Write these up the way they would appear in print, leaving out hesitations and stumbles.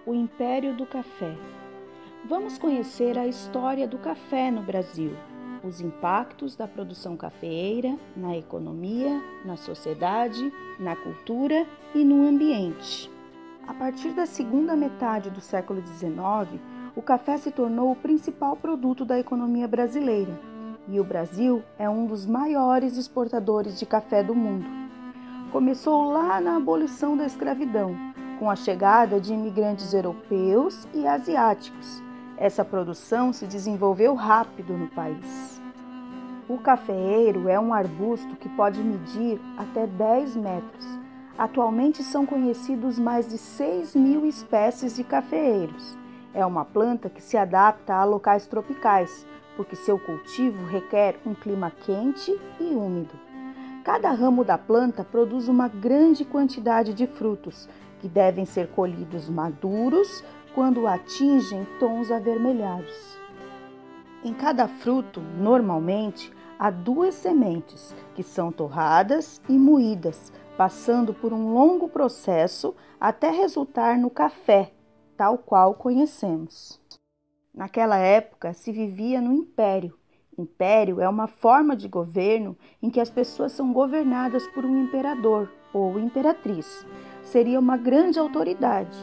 o Império do Café. Vamos conhecer a história do café no Brasil, os impactos da produção cafeeira na economia, na sociedade, na cultura e no ambiente. A partir da segunda metade do século XIX, o café se tornou o principal produto da economia brasileira e o Brasil é um dos maiores exportadores de café do mundo. Começou lá na abolição da escravidão, com a chegada de imigrantes europeus e asiáticos. Essa produção se desenvolveu rápido no país. O cafeeiro é um arbusto que pode medir até 10 metros. Atualmente são conhecidos mais de 6.000 espécies de cafeeiros. É uma planta que se adapta a locais tropicais, porque seu cultivo requer um clima quente e úmido. Cada ramo da planta produz uma grande quantidade de frutos, que devem ser colhidos maduros quando atingem tons avermelhados. Em cada fruto, normalmente, há 2 sementes, que são torradas e moídas, passando por um longo processo até resultar no café, tal qual conhecemos. Naquela época, se vivia no império. Império é uma forma de governo em que as pessoas são governadas por um imperador ou imperatriz. Seria uma grande autoridade.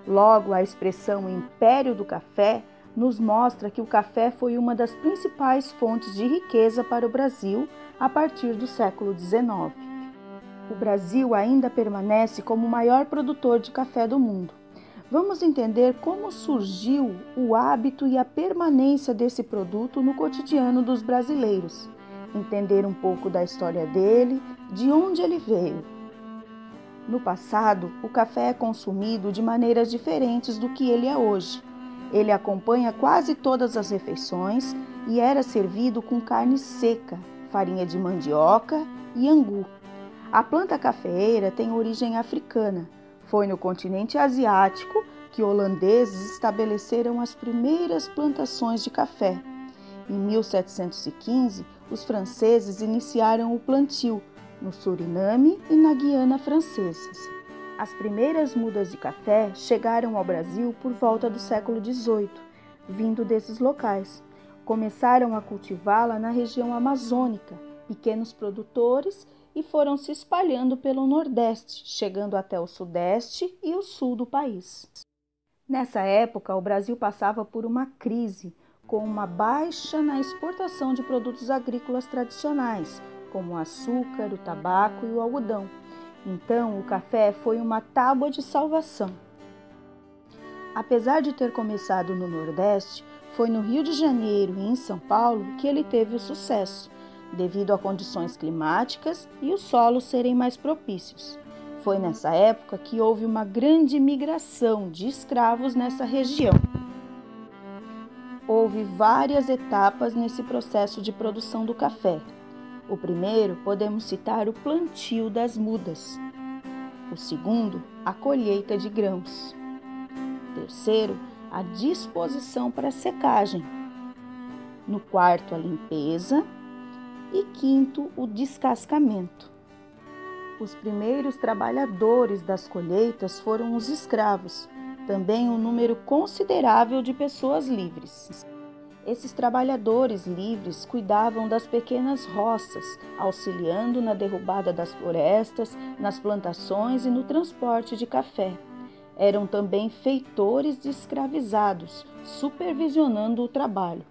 Logo, a expressão Império do Café nos mostra que o café foi uma das principais fontes de riqueza para o Brasil a partir do século XIX. O Brasil ainda permanece como o maior produtor de café do mundo. Vamos entender como surgiu o hábito e a permanência desse produto no cotidiano dos brasileiros. Entender um pouco da história dele, de onde ele veio. No passado, o café é consumido de maneiras diferentes do que ele é hoje. Ele acompanha quase todas as refeições e era servido com carne seca, farinha de mandioca e angu. A planta cafeeira tem origem africana. Foi no continente asiático que holandeses estabeleceram as primeiras plantações de café. Em 1715, os franceses iniciaram o plantio no Suriname e na Guiana Francesas. As primeiras mudas de café chegaram ao Brasil por volta do século XVIII, vindo desses locais. Começaram a cultivá-la na região amazônica, pequenos produtores, e foram se espalhando pelo Nordeste, chegando até o Sudeste e o Sul do país. Nessa época, o Brasil passava por uma crise, com uma baixa na exportação de produtos agrícolas tradicionais, como o açúcar, o tabaco e o algodão. Então, o café foi uma tábua de salvação. Apesar de ter começado no Nordeste, foi no Rio de Janeiro e em São Paulo que ele teve o sucesso, devido a condições climáticas e os solos serem mais propícios. Foi nessa época que houve uma grande migração de escravos nessa região. Houve várias etapas nesse processo de produção do café. O primeiro, podemos citar o plantio das mudas. O segundo, a colheita de grãos. Terceiro, a disposição para secagem. No quarto, a limpeza. E quinto, o descascamento. Os primeiros trabalhadores das colheitas foram os escravos, também um número considerável de pessoas livres. Esses trabalhadores livres cuidavam das pequenas roças, auxiliando na derrubada das florestas, nas plantações e no transporte de café. Eram também feitores de escravizados, supervisionando o trabalho.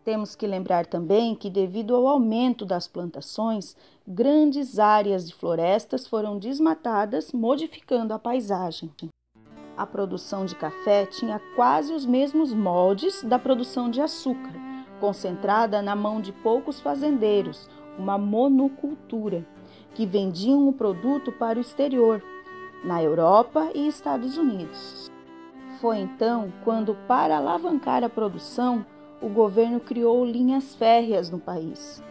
Temos que lembrar também que, devido ao aumento das plantações, grandes áreas de florestas foram desmatadas, modificando a paisagem. A produção de café tinha quase os mesmos moldes da produção de açúcar, concentrada na mão de poucos fazendeiros, uma monocultura, que vendiam o produto para o exterior, na Europa e Estados Unidos. Foi então quando, para alavancar a produção, o governo criou linhas férreas no país.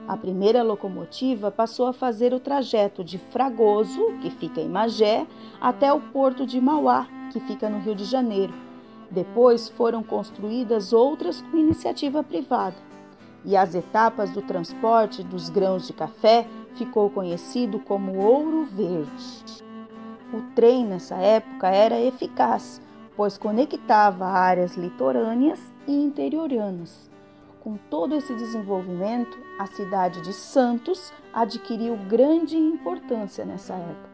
A primeira locomotiva passou a fazer o trajeto de Fragoso, que fica em Magé, até o porto de Mauá, que fica no Rio de Janeiro. Depois foram construídas outras com iniciativa privada. E as etapas do transporte dos grãos de café ficou conhecido como Ouro Verde. O trem nessa época era eficaz, pois conectava áreas litorâneas e interioranas. Com todo esse desenvolvimento, a cidade de Santos adquiriu grande importância nessa época.